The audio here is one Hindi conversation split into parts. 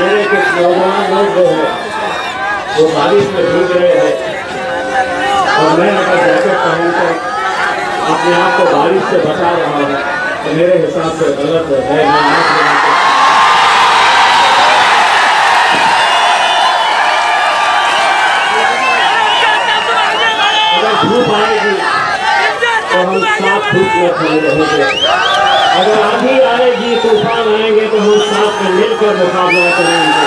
मेरे कुछ नौजवान लोग जो है वो बारिश में भीग रहे हैं और मैं अगर जैकेट पहनकर अपने आप को बारिश से बचा रहा हूँ तो मेरे हिसाब से गलत है। अगर धूप आएगी तो हम साथ धूप में खड़े रहेंगे, अगर आंधी आएगी तूफान आएंगे तो हम साथ में मिलकर मुकाबला करेंगे।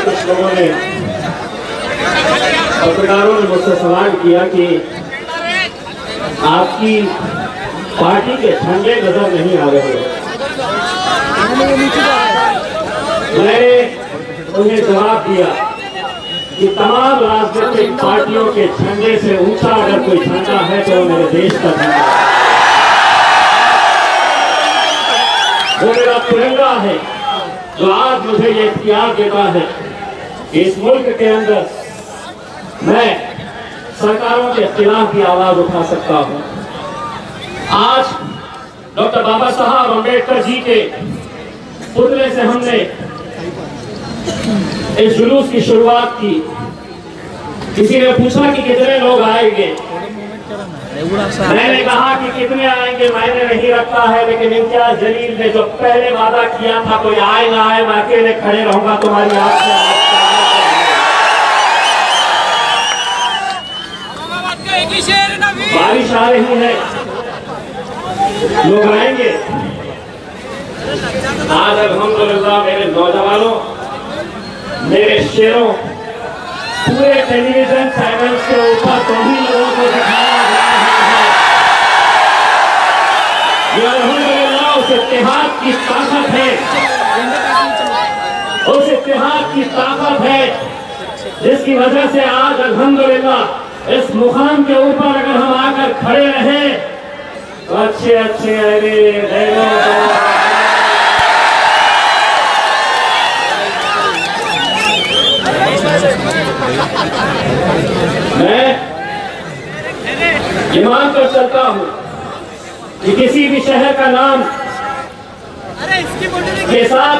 कुछ लोगों ने पत्रकारों ने मुझसे सवाल किया कि आपकी पार्टी के झंडे नजर नहीं आ रहे। मैंने उन्हें जवाब दिया कि तमाम राजनीतिक पार्टियों के झंडे से ऊंचा अगर कोई झंडा है तो मेरे देश का झंडा है, वो मेरा तिरंगा है जो आज मुझे ये इख्तियार देता है कि इस मुल्क के अंदर मैं सरकारों के खिलाफ भी आवाज उठा सकता हूं। आज डॉक्टर बाबा साहब अम्बेडकर जी के पुतले से हमने इस जुलूस की शुरुआत की। किसी ने पूछा कि कितने लोग आएंगे, मैंने कहा कि कितने आएंगे मायने नहीं रखता है, लेकिन इम्तियाज जलील ने जो पहले वादा किया था कोई आए ना आए मैं अकेले खड़े रहूंगा तुम्हारी आंख से। बारिश आ रही है, लोग आएंगे। आज अल्हम्दुलिल्लाह मेरे नौजवानों, मेरे शेरों, पूरे टेलीविजन चैनल्स के ऊपर सभी लोगों को दिखाया जा रहा है। ये अल्हम्दुलिल्लाह उस इत्तेहाद की ताकत है, उस इत्तेहाद की ताकत है जिसकी वजह से आज अल्हम्दुलिल्लाह इस मुकाम के ऊपर अगर हम आकर खड़े रहे तो अच्छे मैं ये मानकर चलता हूं कि किसी भी शहर का नाम के साथ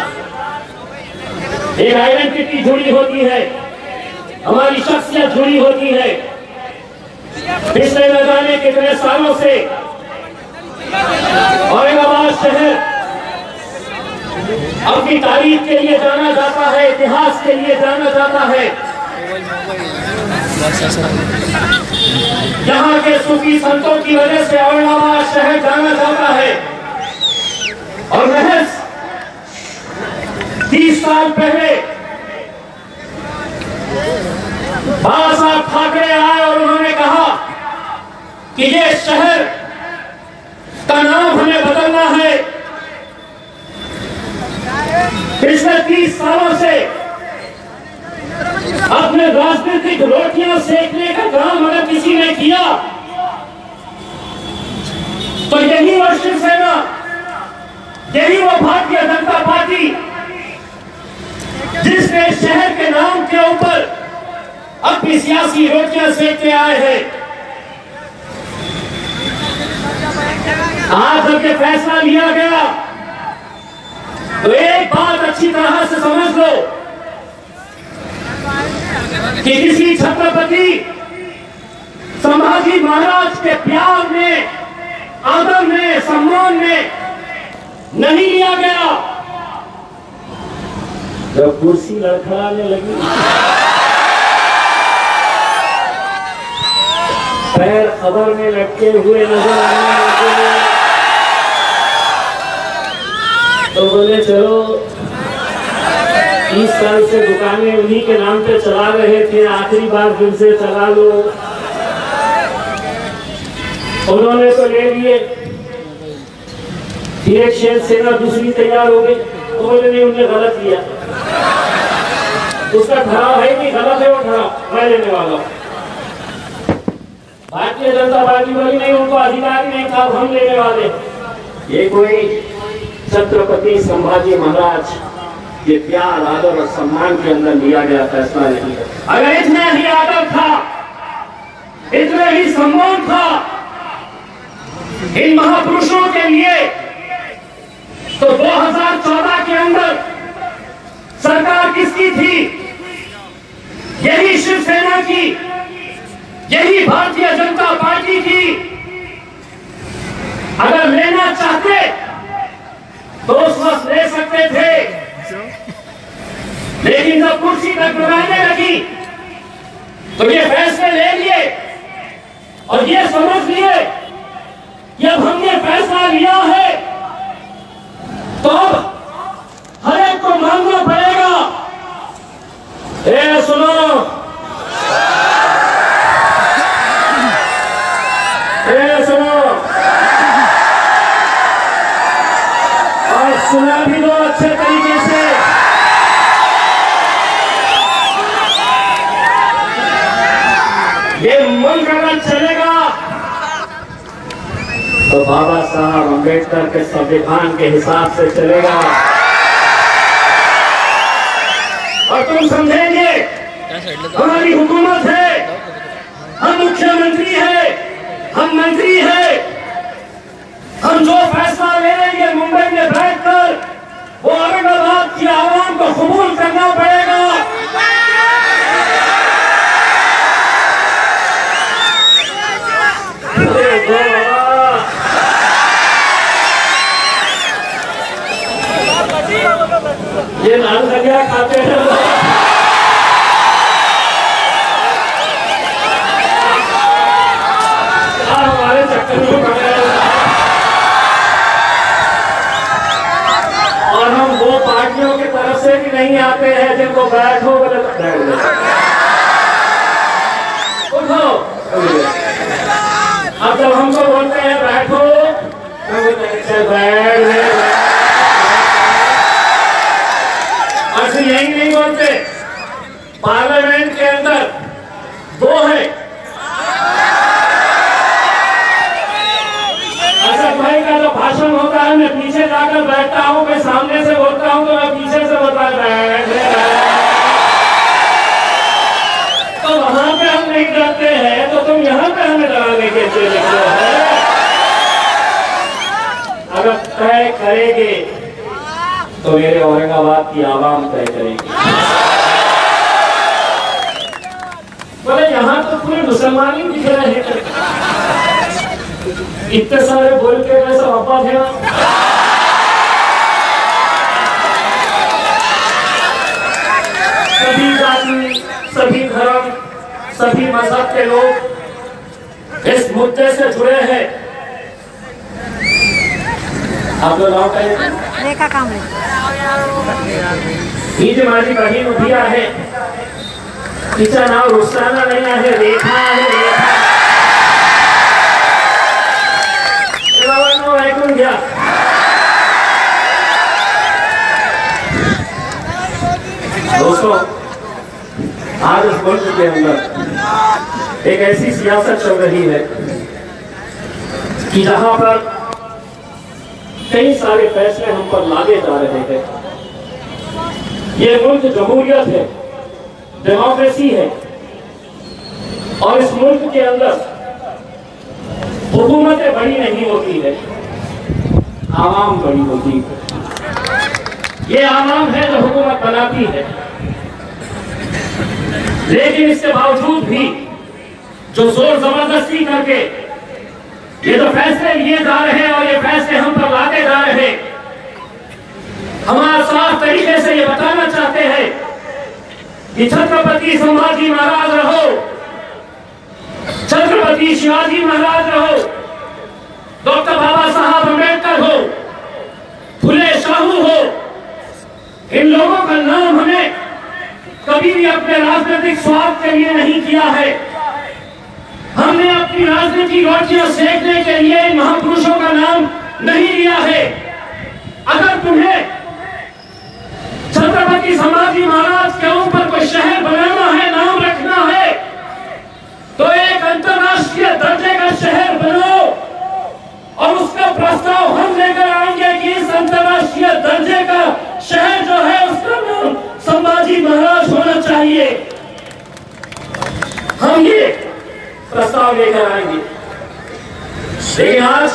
एक आइडेंटिटी जुड़ी होती है, हमारी शख्सियत जुड़ी होती है। पिछले न जाने कितने सालों से औरंगाबाद शहर अपनी तारीख के लिए जाना जाता है, इतिहास के लिए जाना जाता है। यहाँ के सूफी संतों की वजह से औरंगाबाद शहर जाना जाता है। और महज 30 साल पहले बाबा साहब ठाकरे आए और उन्होंने कहा कि ये शहर का नाम हमें बदलना है। पिछले 30 सालों से अपने राजनीतिक रोटियां सेकने का काम अगर किसी ने किया तो यही वो शिवसेना, यही वो भारतीय जनता पार्टी जिसने शहर के नाम के ऊपर अपनी सियासी रोटियां सेकते आए हैं। आज जब ये फैसला लिया गया तो एक बात अच्छी तरह से समझ लो कि किसी छत्रपति संभाजी महाराज के प्यार में, आदर में, सम्मान में नहीं लिया गया। जब कुर्सी लड़खड़ाने लगी, पैर खबर में लटके हुए नजर आने लगे तो बोले चलो 30 साल से दुकानें उन्हीं के नाम पे चला रहे थे, आखिरी बार फिर से चला लो। उन्होंने तो ले लिए, एक शेर सेना दूसरी तैयार हो गई तो बोले नहीं उन्होंने गलत लिया। उसका ठहराव है कि गलत है, वो ठहराव मैं लेने वाला हूँ। भारतीय जनता पार्टी वाली नहीं, उनको अधिकार नहीं था, हम लेने वाले। ये कोई छत्रपति संभाजी महाराज के प्यार, आदर और सम्मान के अंदर लिया गया फैसला नहीं है। अगर इतना ही आदर था, इतना ही सम्मान था, इन महापुरुषों के लिए तो 2014 के अंदर सरकार किसकी थी? यही शिवसेना की, यही भारतीय जनता पार्टी की। अगर लेना चाहते तो उस वक्त ले सकते थे, लेकिन जब कुर्सी तक लगाने लगी तो ये फैसले ले लिए और ये समझ लिए कि अब हमने फैसला लिया है तो अब हर एक को मानना पड़ेगा। सुनो, सुनो और सुना भी दो अच्छे तरीके से। ये मुल्क अगर चलेगा तो बाबा साहब अम्बेडकर के संविधान के हिसाब से चलेगा। और तुम समझेंगे हमारी हुकूमत है, हम मुख्यमंत्री है, हम मंत्री है, हम जो फैसला ले लेंगे मुंबई में बैठकर वो औरंगाबाद की आवाम को कबूल करना पड़ेगा। ये नाम संज्ञा खाते हैं हमारे चक्कर में पड़े और हम वो पार्टियों की तरफ से भी नहीं आते हैं जिनको बैठो बोले तो बैठ जाओ। उठो, अब जब हमको बोलते हैं बैठो तो बैठ यही नहीं बोलते। पार्लियामेंट के अंदर दो है, असद भाई का जो भाषण होता है मैं पीछे जाकर बैठता हूं, मैं सामने से बोलता हूं तो मैं पीछे से बोलता तो वहां पे हम नहीं डरते हैं तो तुम यहां पे हमें डराने के लिए लिखते हो। अगर तय करेंगे तो मेरे औरंगाबाद की आवाम तय करेगी। बोले यहाँ तो पूरे मुसलमान ही दिख रहे हैं, इतने सारे बोल के वैसा अब्बा थे। सभी जाति, सभी धर्म, सभी मजहब के लोग इस मुद्दे से जुड़े हैं। आप लोग नाम कहें का काम है हमारी बहन उठिया है, इसका नाम रुस्ताना नहीं है, रेखा है। गया दोस्तों, आज इस मुल्क के अंदर एक ऐसी सियासत चल रही है कि जहां पर कई सारे फैसले हम पर लादे जा रहे हैं। ये मुल्क जमहूरियत है, डेमोक्रेसी है और इस मुल्क के अंदर हुकूमतें बड़ी नहीं होती है, आवाम बड़ी होती है। ये आवाम है जो हुकूमत बनाती है, लेकिन इसके बावजूद भी जो जोर जबरदस्ती करके ये तो फैसले लिए जा रहे हैं और ये फैसले हम पर लाते जा रहे हैं, हमारा साफ तरीके से ये बताना चाहते हैं कि छत्रपति संभाजी महाराज रहो, छत्रपति शिवाजी महाराज रहो, डॉक्टर बाबा साहब अम्बेडकर हो, फुले शाहू हो, इन लोगों का नाम हमें कभी भी अपने राजनीतिक स्वार्थ के लिए नहीं किया है। हमने अपनी राजनीतिक रोटियां सेकने के लिए इन महापुरुषों का नाम नहीं लिया है। अगर तुम्हें छत्रपति संभाजी महाराज के ऊपर कोई शहर बनाना है, नाम रखना है, तो एक अंतरराष्ट्रीय दर्जे का शहर बनाओ और उसका प्रस्ताव हम लेकर आएंगे कि इस अंतरराष्ट्रीय दर्जे का शहर जो है उसका नाम संभाजी महाराज होना चाहिए। हम ये प्रस्ताव लेकर आएंगे। लेकिन आज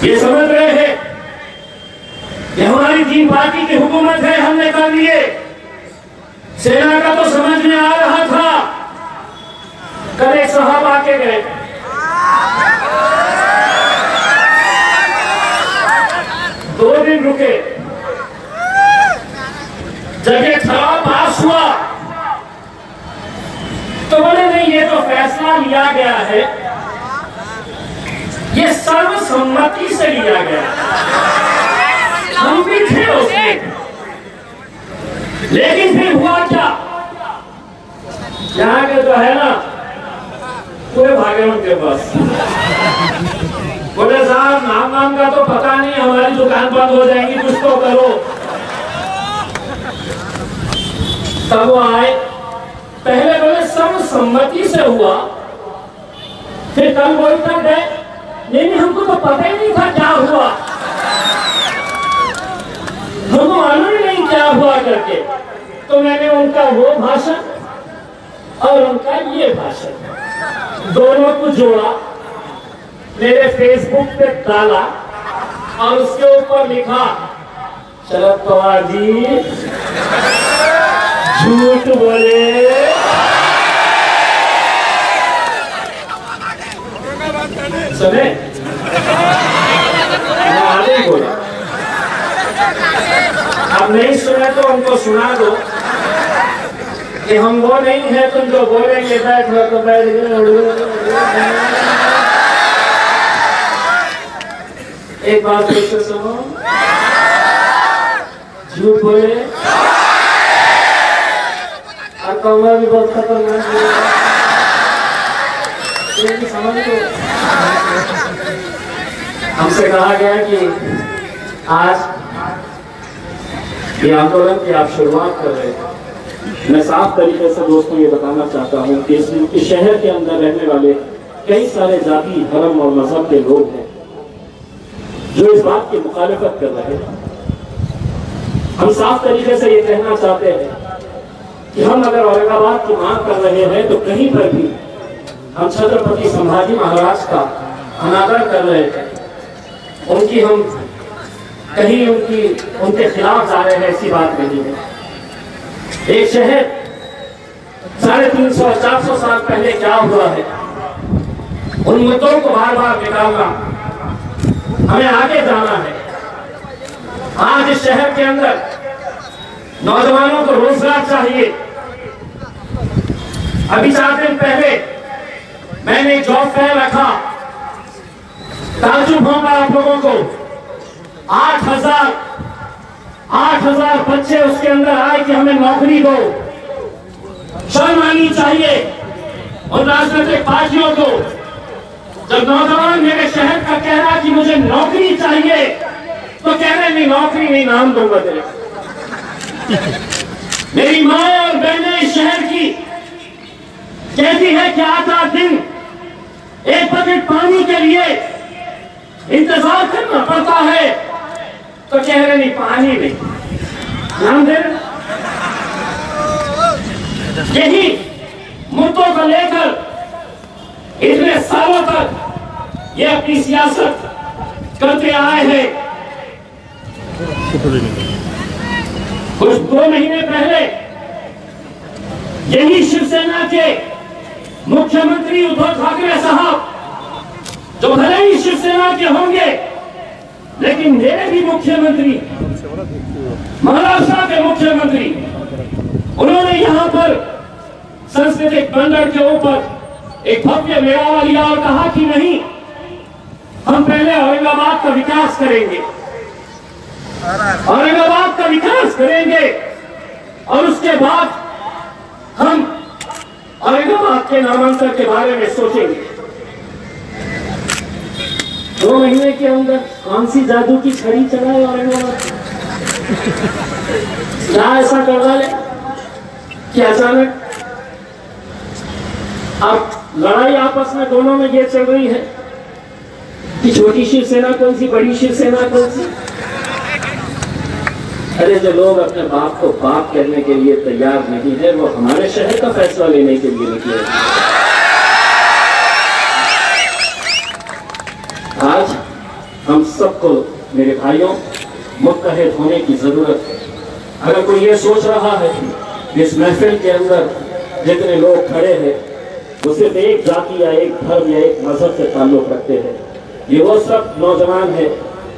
ये समझ रहे हैं कि हमारी 3 पार्टी की हुकूमत है, हमने कर लिए। सेना का तो समझ में आ रहा था। कल एक साहब आके गए, दो दिन रुके, जब ये ठराव पास हुआ तो बोले नहीं, ये तो फैसला लिया गया है, ये सर्वसम्मति से लिया गया। हम भी थे उसमें, लेकिन फिर हुआ क्या, यहाँ के जो है ना पूरे भागे उनके पास। बोले साहब नाम का तो पता नहीं, हमारी दुकान बंद हो जाएंगी, कुछ तो करो। तब वो आए, पहले बोले सर्वसम्मति से हुआ, फिर कल बोलते गए नहीं हमको तो पता ही नहीं था क्या हुआ, हमको मालूम ही नहीं क्या हुआ करके। तो मैंने उनका वो भाषण और उनका ये भाषण दोनों को जोड़ा, मेरे फेसबुक पे डाला और उसके ऊपर लिखा, शरद पवार जी झूठ बोले। सुने, आगे बोला, अब नहीं सुने तो उनको सुना दो कि हम वो नहीं है, तुम जो बोलेंगे बैठ लो तो बैठ गए। एक बात फिर से सुनो, झूठ बोले और कौवा भी बहुत खतरनाक है, समझ लो। हमसे कहा गया कि आज ये आंदोलन की आप शुरुआत कर रहे हैं। मैं साफ तरीके से दोस्तों ये बताना चाहता हूँ कि इस शहर के अंदर रहने वाले कई सारे जाति, धर्म और मजहब के लोग हैं जो इस बात की मुखालिफत कर रहे हैं। हम साफ तरीके से ये कहना चाहते हैं कि हम अगर औरंगाबाद की मांग कर रहे हैं तो कहीं पर भी हम छत्रपति संभाजी महाराज का अनादर कर रहे हैं, उनकी हम कहीं उनके खिलाफ जा रहे हैं, ऐसी बात नहीं है। एक शहर 350-400 साल पहले क्या हुआ है, उन मुद्दों को बार बार निकालना, हमें आगे जाना है। आज इस शहर के अंदर नौजवानों को रोजगार चाहिए। अभी 4 दिन पहले मैंने एक जॉब फेयर रखा, ताज्जुब होगा आप लोगों को, 8,000 बच्चे उसके अंदर आए कि हमें नौकरी दो। शर्म आनी चाहिए और राजनीतिक पार्टियों को, जब नौजवान मेरे शहर का कह रहा कि मुझे नौकरी चाहिए तो कह रहे नहीं नौकरी नहीं, नाम दूंगा तेरे। मेरी माँ और बहनें इस शहर की कहती है कि 8 दिन एक बकेट पानी के लिए इंतजार करना पड़ता है, तो कह रहे नहीं पानी नहीं, नाम दे रहे। यही मुद्दों को लेकर इतने सालों तक ये अपनी सियासत करते आए हैं। कुछ 2 महीने पहले यही शिवसेना के मुख्यमंत्री उद्धव ठाकरे साहब, जो भले ही शिवसेना के होंगे लेकिन मेरे भी मुख्यमंत्री, महाराष्ट्र के मुख्यमंत्री, उन्होंने यहां पर सांस्कृतिक मंडल के ऊपर एक भव्य मेला लिया और कहा कि नहीं, हम पहले औरंगाबाद का विकास करेंगे, औरंगाबाद का विकास करेंगे और उसके बाद हम औरंगाबाद के नामांकन के बारे में सोचेंगे। 2 महीने के अंदर कौन सी जादू की छड़ी चलाए औरंगाबाद, क्या ऐसा कर डाले कि अचानक अब लड़ाई आपस में दोनों में ये चल रही है कि छोटी शिवसेना कौन सी, बड़ी शिवसेना कौन सी। अरे जो लोग अपने बाप को बाप कहने के लिए तैयार नहीं है, वो हमारे शहर का फैसला लेने के लिए निकले। आज हम सबको मेरे भाइयों मुत्तहिद होने की जरूरत है। अगर कोई ये सोच रहा है कि इस महफिल के अंदर जितने लोग खड़े हैं वो सिर्फ एक जाति या एक धर्म या एक मजहब से ताल्लुक रखते हैं, ये वो सब नौजवान हैं,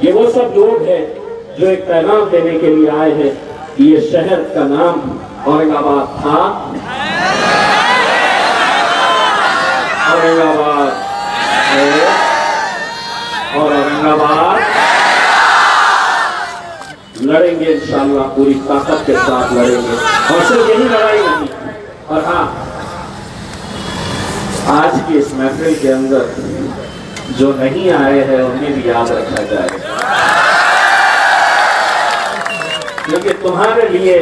ये वो सब लोग हैं जो एक पैगाम देने के लिए आए हैं कि ये शहर का नाम औरंगाबाद था, औरंगाबाद है और औरंगाबाद लड़ेंगे इंशाअल्लाह, पूरी ताकत के साथ लड़ेंगे। और सिर्फ यही लड़ाई नहीं, और हाँ, आज की इस महफिल के अंदर जो नहीं आए हैं उन्हें भी याद रखा जाए, क्योंकि तुम्हारे लिए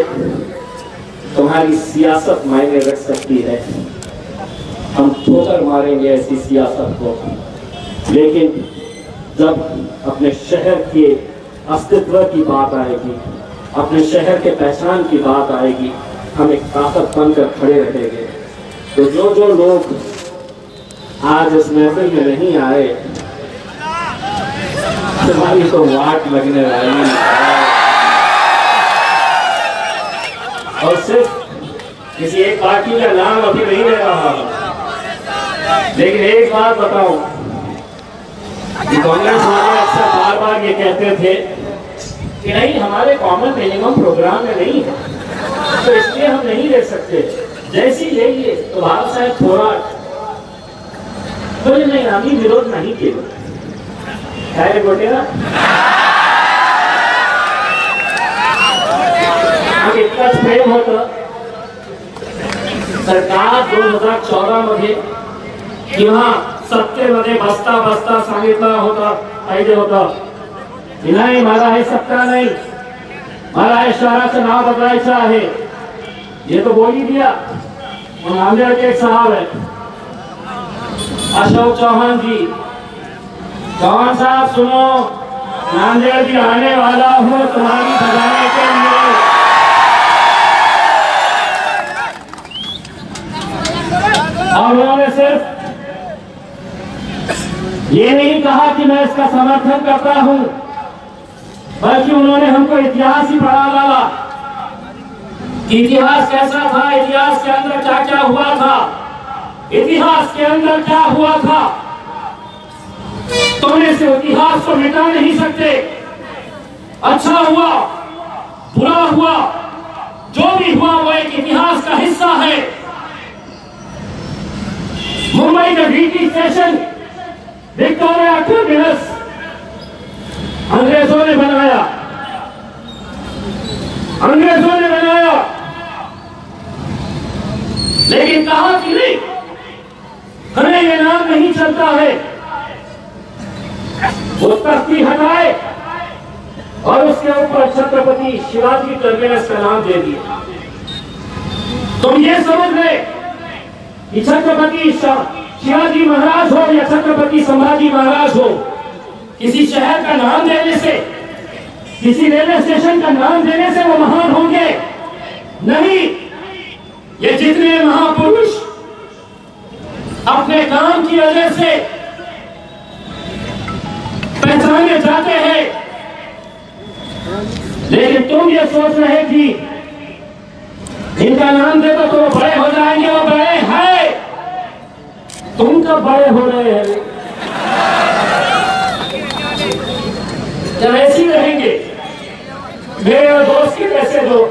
तुम्हारी सियासत मायने रख सकती है। हम ठोकर मारेंगे ऐसी सियासत को, लेकिन जब अपने शहर के अस्तित्व की बात आएगी, अपने शहर के पहचान की बात आएगी, हम एक ताकत बनकर खड़े रहेंगे। तो जो लोग आज इस महफिल में नहीं आए, तुम्हारी तो वाट लगने वाली है। और सिर्फ किसी एक पार्टी का नाम अभी नहीं ले रहा, लेकिन एक बात बताऊं कि कांग्रेस वाले अक्सर बार बार ये कहते थे कि नहीं, हमारे कॉमन मिनिमम प्रोग्राम में नहीं है, तो इसलिए हम नहीं ले सकते। जैसी ले लिए तो बाबा साहेब थोड़ा कोई नहीं, हम विरोध नहीं किया है गोटेरा। इतकाच प्रेम होतं सरकार 2014 मध्ये किंवा सत्तेमध्ये बसता बसता सांगितलं होतं पाहिजे होतं की नाही, मला हे सत्ता नाही, मला हे शहराचं नाव बदलायचं आहे, ये तो बोल ही दिया। नांदेड़ के एक साहब है अशोक चौहान जी, चौहान साहब सुनो, नांदेड़ भी आने वाला हूँ तुम्हारी बजाने के लिए। और उन्होंने सिर्फ ये नहीं कहा कि मैं इसका समर्थन करता हूं, बल्कि उन्होंने हमको इतिहास ही पढ़ा डाला। इतिहास कैसा था, इतिहास के अंदर क्या क्या हुआ था, इतिहास के अंदर क्या हुआ था, तुमने से इतिहास को मिटा नहीं सकते। अच्छा हुआ, बुरा हुआ, जो भी हुआ वो एक इतिहास का हिस्सा है। मुंबई का डीटी स्टेशन, विक्टोरिया टर्मिनस अंग्रेजों ने बनाया, अंग्रेजों ने बनाया, लेकिन कहा कि नहीं, हमें ये नाम नहीं चलता है। वो तख्ती हटाए और उसके ऊपर छत्रपति शिवाजी टर्मिनस का नाम दे दिया। तुम ये समझ गए कि छत्रपति शिवाजी महाराज हो या छत्रपति संभाजी महाराज हो, किसी शहर का नाम देने से, किसी रेलवे स्टेशन का नाम देने से वो महान होंगे? नहीं, ये जितने महापुरुष अपने काम की वजह से पहचाने जाते हैं, लेकिन तुम ये सोच रहे कि इनका नाम दे तो वो बड़े हो जाएंगे, वो बड़े हैं, तुम कब बड़े हो रहे हैं? जब ऐसे ही रहेंगे मेरे दोस्त के जैसे लोग,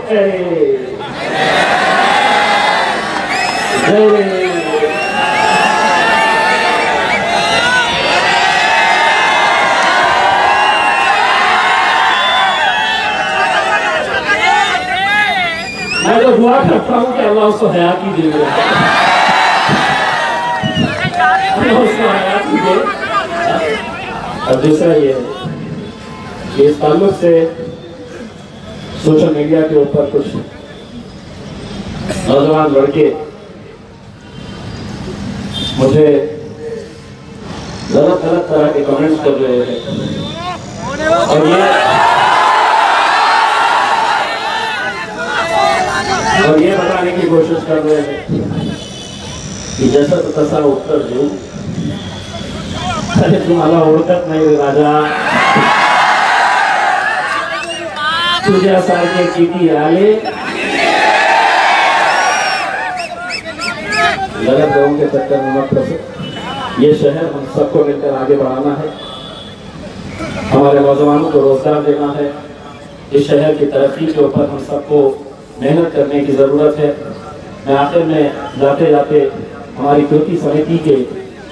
मैं तो दुआ करता हूँ कि अल्लाह उसको हयात ही दे, उसको हयात ही दे। और दूसरा ये इस ताल्लुक से सोशल मीडिया के ऊपर कुछ नौजवान लड़के मुझे गलत गलत तरह के कमेंट्स कर रहे हैं, और ये बताने की कोशिश कर रहे हैं कि जैसा तो तसा उत्तर देऊ, तुम्हाला ओळखत नाही राजा। तुझ्यासारखे किती आले। गलत लोगों के चक्कर में मत फंसो। ये शहर हम सबको मिलकर आगे बढ़ाना है, हमारे नौजवानों को रोजगार देना है। इस शहर की तरक्की के ऊपर हम सबको मेहनत करने की जरूरत है। मैं आखिर में जाते जाते हमारी कृति समिति के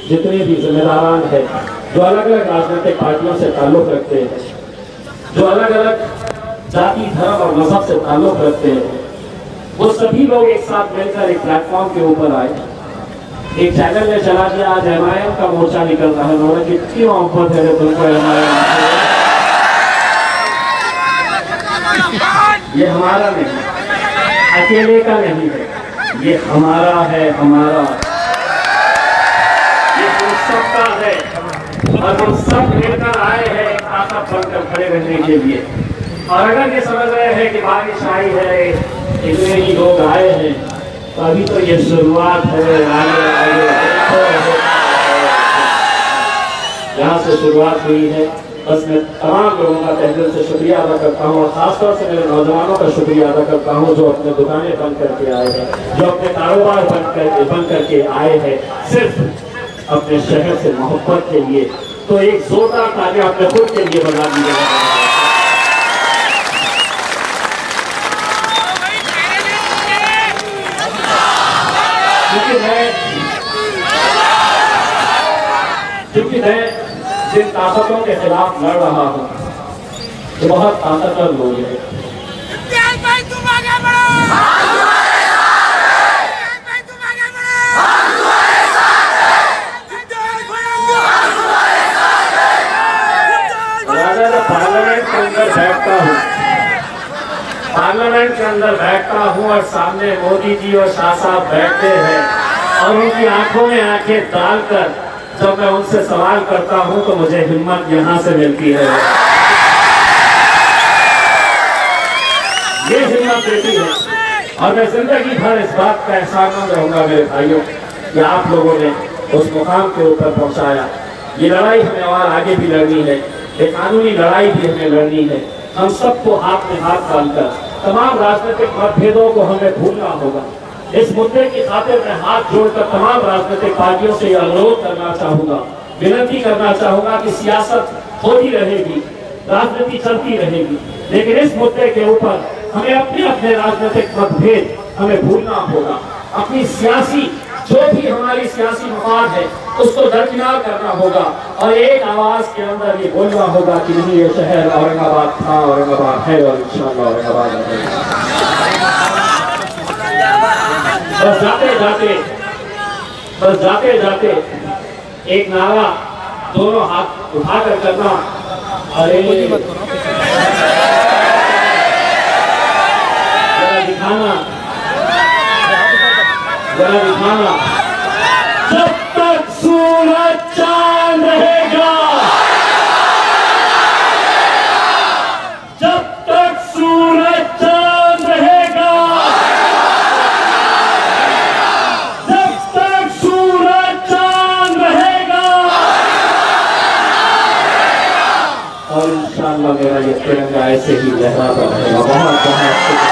जितने भी जिम्मेदारान हैं, जो अलग अलग राजनीतिक पार्टियों से ताल्लुक रखते हैं, जो अलग अलग जाति धर्म और मजहब से ताल्लुक रखते हैं, वो सभी लोग एक साथ मिलकर एक प्लेटफॉर्म के ऊपर आए। एक चैनल ने चला दिया, आज एमआईएम का मोर्चा निकल रहा है। उन्होंने कितनी मोहब्बत है तुमको एमआईएम। ये हमारा नहीं, अकेले का नहीं है, ये हमारा है, हमारा, ये हम सबका है। और हम सब मिलकर आए हैं एक ताकत बनकर खड़े रहने के लिए। और अगर ये समझ रहे हैं कि बारिश आई है, इतने ही लोग आए हैं, तो अभी तो ये शुरुआत है। आगे आगे यहाँ से शुरुआत हुई है। बस मैं तमाम लोगों का तहे दिल से शुक्रिया अदा करता हूँ और खासतौर से मेरे नौजवानों का शुक्रिया अदा करता हूँ जो अपने दुकानें बंद करके आए हैं, जो अपने कारोबार बंद करके आए हैं सिर्फ अपने शहर से मोहब्बत के लिए। तो एक जोरदार तालियां अपने खुद के लिए बजा दीजिए। क्योंकि मैं जिन ताकतों के खिलाफ लड़ रहा हूँ तो बहुत ताकतवर लोग हैं। पार्लियामेंट के अंदर बैठता हूँ और सामने मोदी जी और शाह साहब बैठते हैं और उनकी आंखों में आंखें डालकर जब मैं उनसे सवाल करता हूं तो मुझे हिम्मत यहां से मिलती है। ये हिम्मत देती है और मैं जिंदगी भर इस बात का एहसानमंद रहूंगा मेरे भाइयों कि आप लोगों ने उस मुकाम के ऊपर पहुंचाया। ये लड़ाई हमें और आगे भी लड़नी है, ये कानूनी लड़ाई भी हमें लड़नी है। हम सबको हाथ में हाथ डालकर तमाम राजनीतिक मतभेदों को हमें भूलना होगा। इस मुद्दे की खातिर मैं हाथ जोड़कर तमाम राजनीतिक पार्टियों से अनुरोध करना चाहूंगा, विनती करना चाहूंगा कि सियासत होती रहेगी, राजनीति चलती रहेगी, लेकिन इस मुद्दे के ऊपर हमें अपने अपने राजनीतिक मतभेद हमें भूलना होगा। अपनी सियासी जो भी हमारी सियासी मफाद है उसको दरकिनार करना होगा और एक आवाज के अंदर ये बोलना होगा कि नहीं, ये शहर औरंगाबाद था, औरंगाबाद है और इंशाअल्लाह औरंगाबाद रहेगा। बस जाते जाते एक नारा दोनों हाथ उठाकर करना। अरे जरा दिखाना, जब तक सूरज चांद रहेगा, जब तक सूरज चांद रहेगा, जब तक सूरज चांद रहेगा, और इंशाअल्लाह मेरा ये तिरंगा ऐसे ही लहराता रहेगा। बहुत बहुत